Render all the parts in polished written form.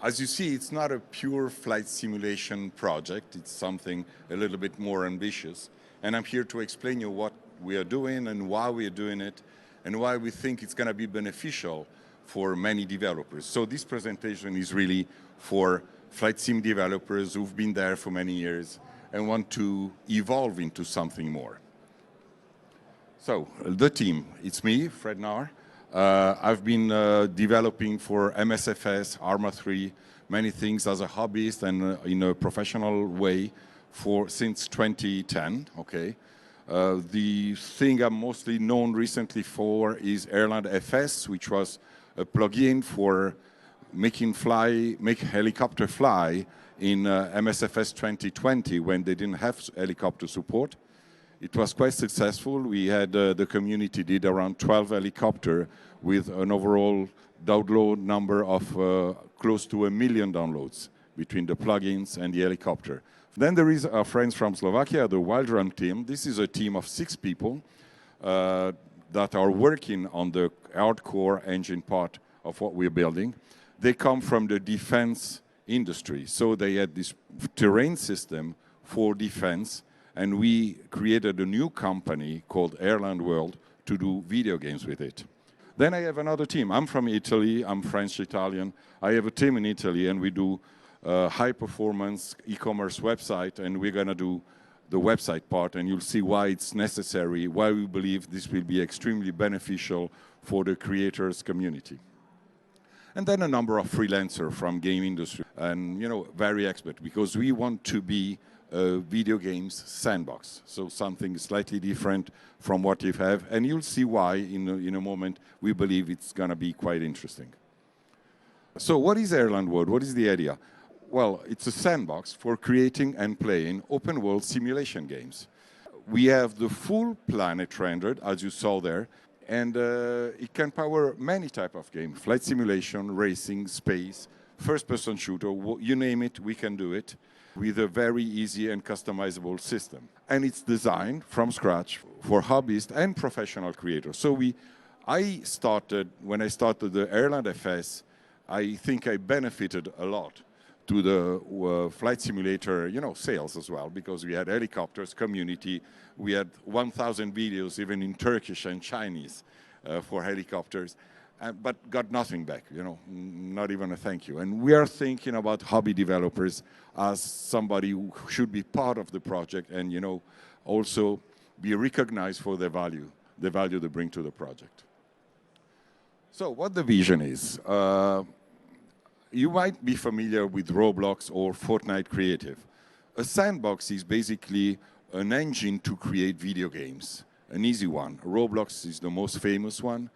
As you see, it's not a pure flight simulation project. It's something a little bit more ambitious. And I'm here to explain you what we are doing and why we are doing it and why we think it's going to be beneficial for many developers. So this presentation is really for flight sim developers who've been there for many years and want to evolve into something more. So the team, it's me, Fred Nahr. I've been developing for MSFS, Arma 3, many things as a hobbyist and in a professional way since 2010. Okay, the thing I'm mostly known recently for is Airland FS, which was a plugin for make helicopter fly in MSFS 2020 when they didn't have helicopter support. It was quite successful. We had the community did around 12 helicopters with an overall download number of close to 1 million downloads between the plugins and the helicopter. Then there is our friends from Slovakia, the Wild Run team. This is a team of 6 people that are working on the hardcore engine part of what we're building. They come from the defense industry, so they had this terrain system for defense. And we created a new company called Airland World to do video games with it. Then I have another team. I'm from Italy. I'm French-Italian. I have a team in Italy, and we do high-performance e-commerce website, and we're going to do the website part, and you'll see why it's necessary, why we believe this will be extremely beneficial for the creators community. And then a number of freelancers from game industry, and very expert, because we want to be a video games sandbox, so something slightly different from what you have, and you'll see why in a moment. We believe it's going to be quite interesting. So what is Airland World? What is the idea? Well, it's a sandbox for creating and playing open world simulation games. We have the full planet rendered, as you saw there, and it can power many types of games: flight simulation, racing, space, first-person shooter, you name it, we can do it, with a very easy and customizable system. And it's designed from scratch for hobbyists and professional creators. So when I started the Airland FS, I think I benefited a lot to the flight simulator, sales as well, because we had helicopters, community, we had 1,000 videos even in Turkish and Chinese for helicopters. But got nothing back, not even a thank you. And we are thinking about hobby developers as somebody who should be part of the project and, also be recognized for the value they bring to the project. So what the vision is, you might be familiar with Roblox or Fortnite Creative. A sandbox is basically an engine to create video games, an easy one. Roblox is the most famous one.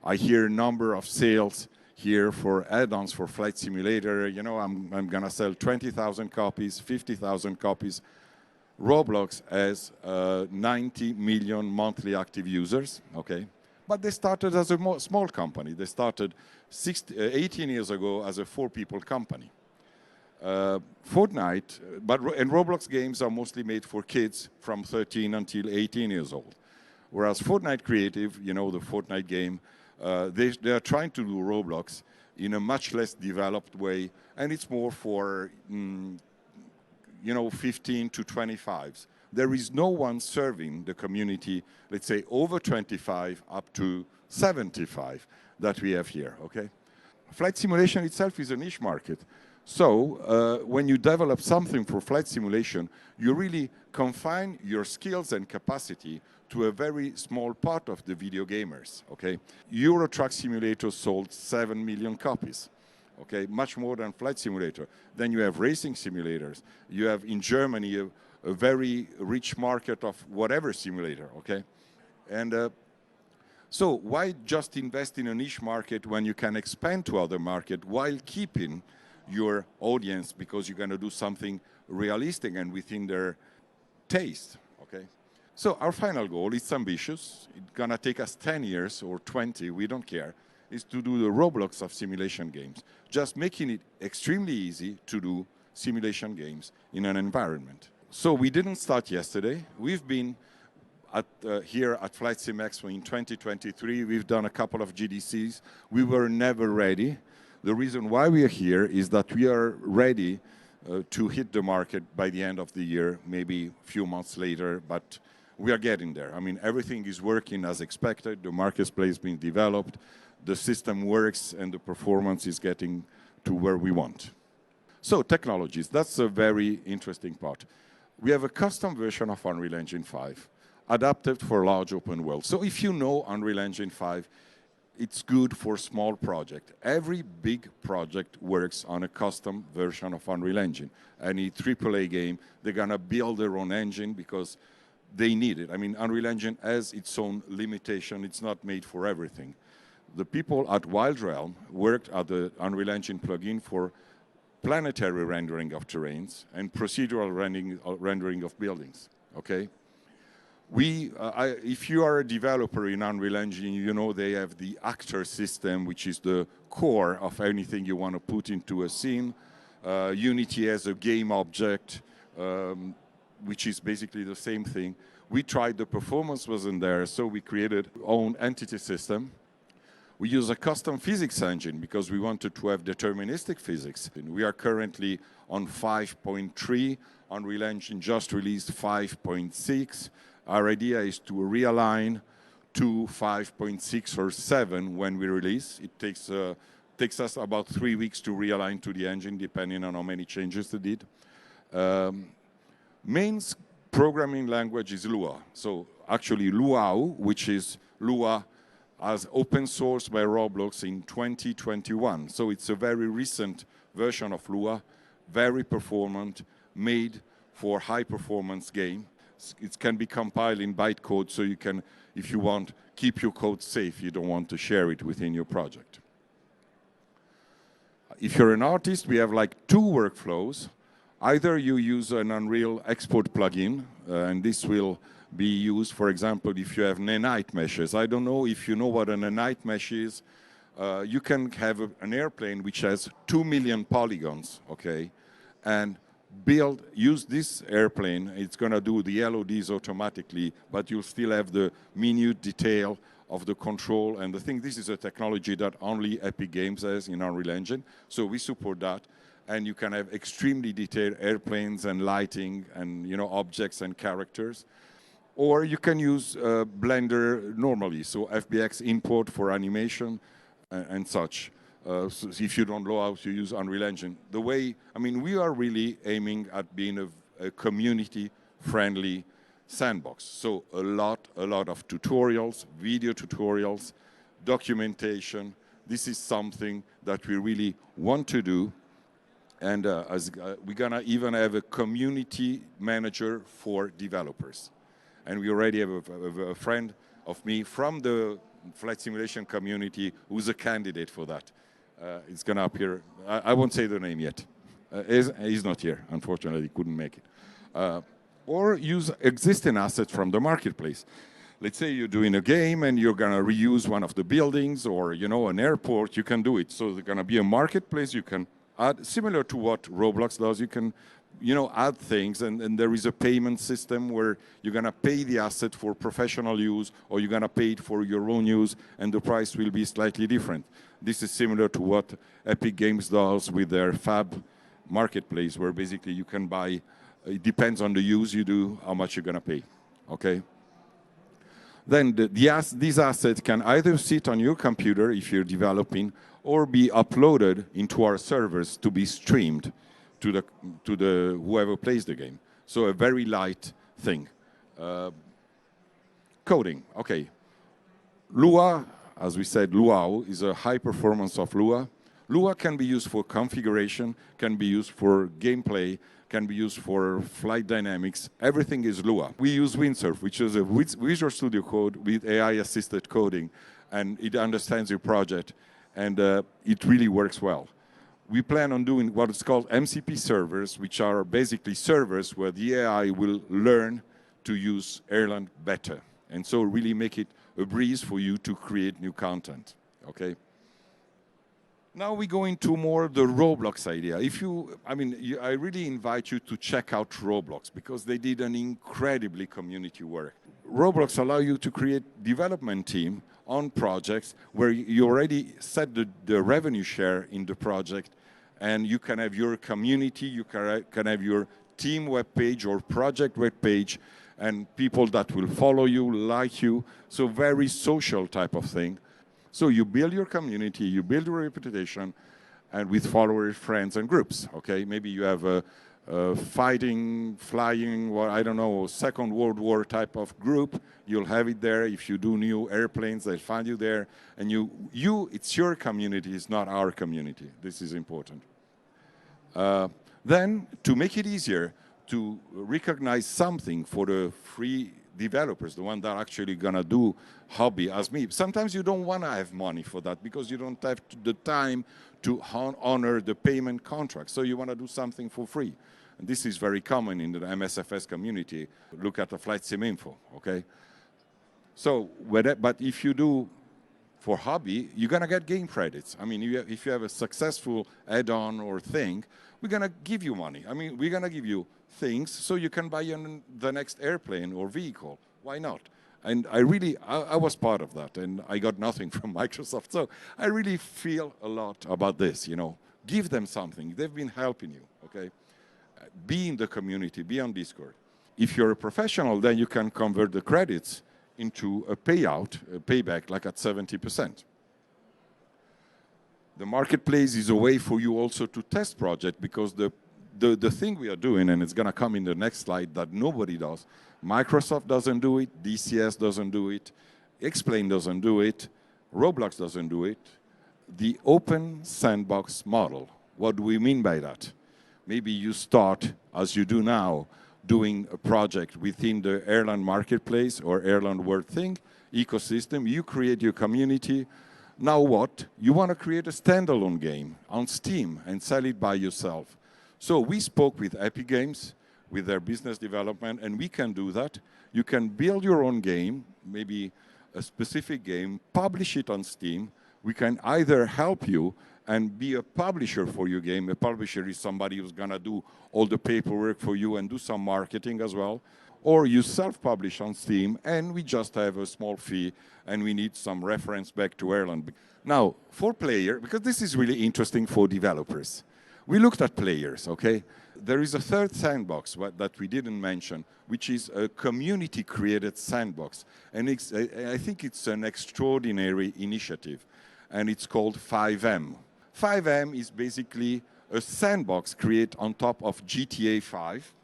I hear a number of sales here for add-ons for Flight Simulator. I'm going to sell 20,000 copies, 50,000 copies. Roblox has 90 million monthly active users, okay? But they started as a small company. They started 18 years ago as a 4-people company. Fortnite, and Roblox games are mostly made for kids from 13 until 18 years old. Whereas Fortnite Creative, the Fortnite game, they are trying to do Roblox in a much less developed way, and it's more for 15 to 25s. There is no one serving the community, let's say over 25 up to 75 that we have here, okay? Flight simulation itself is a niche market. So when you develop something for flight simulation, you really confine your skills and capacity to a very small part of the video gamers, okay? Euro Truck Simulator sold 7 million copies, okay? Much more than Flight Simulator. Then you have racing simulators. You have, in Germany, a very rich market of whatever simulator, okay? And so why just invest in a niche market when you can expand to other markets while keeping your audience, because you're going to do something realistic and within their taste, okay? So our final goal is ambitious. It's going to take us 10 years or 20, we don't care, is to do the Roblox of simulation games, just making it extremely easy to do simulation games in an environment. So we didn't start yesterday. We've been here at FlightSim Expo in 2023. We've done a couple of GDCs. We were never ready. The reason why we are here is that we are ready to hit the market by the end of the year, maybe a few months later, but we are getting there. I mean, everything is working as expected, the marketplace being developed, the system works, and the performance is getting to where we want. So technologies, that's a very interesting part. We have a custom version of Unreal Engine 5, adapted for large open world. So if you know Unreal Engine 5, it's good for small project. Every big project works on a custom version of Unreal Engine. Any AAA game, they're gonna build their own engine because they need it. I mean, Unreal Engine has its own limitation. It's not made for everything. The people at Wild Realm worked at the Unreal Engine plugin for planetary rendering of terrains and procedural rendering of buildings, okay? If you are a developer in Unreal Engine, you know they have the actor system, which is the core of anything you want to put into a scene. Unity has a game object, which is basically the same thing. We tried, the performance wasn't there, so we created our own entity system. We use a custom physics engine because we wanted to have deterministic physics. We are currently on 5.3. Unreal Engine just released 5.6. Our idea is to realign to 5.6 or 7 when we release. It takes us about 3 weeks to realign to the engine, depending on how many changes they did. Main programming language is Lua. So actually Luau, which is Lua as open source by Roblox in 2021. So it's a very recent version of Lua, very performant, made for high performance game. It can be compiled in bytecode, so you can, if you want, keep your code safe. You don't want to share it within your project. If you're an artist, we have like 2 workflows. Either you use an Unreal export plugin, and this will be used, for example, if you have nanite meshes. I don't know if you know what a nanite mesh is. You can have an airplane which has 2 million polygons, okay? And use this airplane, it's gonna do the LODs automatically, but you'll still have the minute detail of the control and the thing. This is a technology that only Epic Games has in Unreal Engine, so we support that. And you can have extremely detailed airplanes and lighting and, you know, objects and characters. Or you can use Blender normally, so FBX import for animation and such. So if you don't know how to use Unreal Engine. I mean, we are really aiming at being a community-friendly sandbox. So a lot of tutorials, video tutorials, documentation. This is something that we really want to do. And we're gonna even have a community manager for developers. And we already have a friend of me from the flight simulation community who's a candidate for that. It's gonna appear, I won't say the name yet. He's not here, unfortunately, couldn't make it. Or use existing assets from the marketplace. Let's say you're doing a game and you're gonna reuse one of the buildings or, you know, an airport, you can do it. So there's gonna be a marketplace, you can add, similar to what Roblox does, you can, you know, add things, and there is a payment system where you're gonna pay the asset for professional use or you're gonna pay it for your own use, and the price will be slightly different. This is similar to what Epic Games does with their Fab marketplace, where basically you can buy, it depends on the use you do, how much you're gonna pay, okay? Then these assets can either sit on your computer if you're developing, or be uploaded into our servers to be streamed to the whoever plays the game. So a very light thing. Coding, okay. Lua, as we said, Luau is a high performance of Lua. Lua can be used for configuration, can be used for gameplay, can be used for flight dynamics. Everything is Lua. We use Windsurf, which is a Visual Studio Code with AI-assisted coding, and it understands your project, and it really works well. We plan on doing what is called MCP servers, which are basically servers where the AI will learn to use Airland better, and so really make it a breeze for you to create new content, okay? Now we go into more the Roblox idea. I really invite you to check out Roblox because they did an incredibly community work. Roblox allow you to create development team on projects where you already set the revenue share in the project, and you can have your community, you can have your team web page or project web page, and people that will follow you, like you, so very social type of thing. So you build your community, you build your reputation, and with followers, friends, and groups, okay? Maybe you have a fighting, flying, well, I don't know, Second World War type of group, you'll have it there. If you do new airplanes, they'll find you there. And it's your community, it's not our community. This is important. Then, to make it easier to recognize something for the free developers, the one that are actually gonna do hobby as me. Sometimes you don't wanna have money for that because you don't have the time to honor the payment contract. So you wanna do something for free. And this is very common in the MSFS community. Look at the FlightSim info, okay? So, but if you do for hobby, you're gonna get game credits. I mean, if you have a successful add-on or thing, we're gonna give you money. I mean, we're gonna give you things so you can buy the next airplane or vehicle. Why not? And I was part of that, and I got nothing from Microsoft. So I really feel a lot about this, you know. Give them something. They've been helping you, okay? Be in the community, be on Discord. If you're a professional, then you can convert the credits into a payout, a payback, like at 70%. The marketplace is a way for you also to test project, because the thing we are doing, and it's gonna come in the next slide, that nobody does. Microsoft doesn't do it, DCS doesn't do it, Explain doesn't do it, Roblox doesn't do it. The open sandbox model. What do we mean by that? Maybe you start, as you do now, doing a project within the Airland marketplace or Airland World thing, ecosystem, you create your community. Now what? You want to create a standalone game on Steam and sell it by yourself. So we spoke with Epic Games, with their business development, and we can do that. You can build your own game, maybe a specific game, publish it on Steam. We can either help you and be a publisher for your game. A publisher is somebody who's gonna do all the paperwork for you and do some marketing as well. Or you self-publish on Steam, and we just have a small fee, and we need some reference back to Airland. Now, for player, because this is really interesting for developers, we looked at players, okay? There is a third sandbox that we didn't mention, which is a community-created sandbox. And I think it's an extraordinary initiative, and it's called 5M. 5M is basically a sandbox created on top of GTA 5,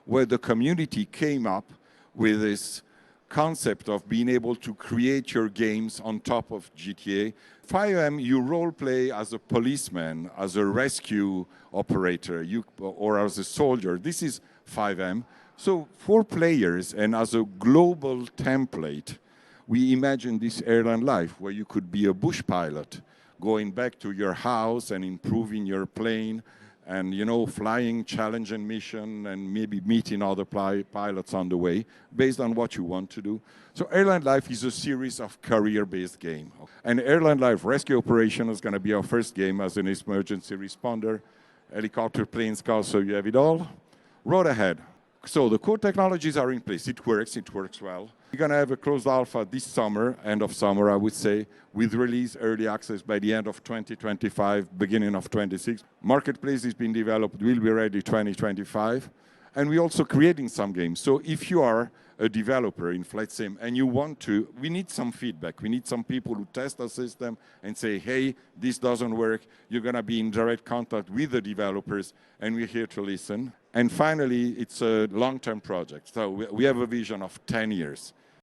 where the community came up with this concept of being able to create your games on top of GTA. 5M, you role play as a policeman, as a rescue operator, or as a soldier. This is 5M. So for players and as a global template, we imagine this airline life where you could be a bush pilot, going back to your house and improving your plane, and, you know, flying challenge and mission, and maybe meeting other pilots on the way, based on what you want to do. So Airland Life is a series of career-based games. And Airland Life Rescue Operation is going to be our first game as an emergency responder. Helicopter, planes, cars, so you have it all. Road ahead. So the core technologies are in place. It works well. We're going to have a closed alpha this summer, end of summer, I would say, with release early access by the end of 2025, beginning of 26. Marketplace is being developed, will be ready 2025. And we're also creating some games. So if you are a developer in FlightSim and you want to, we need some feedback. We need some people who test the system and say, hey, this doesn't work. You're going to be in direct contact with the developers, and we're here to listen. And finally, it's a long-term project. So we have a vision of 10 years.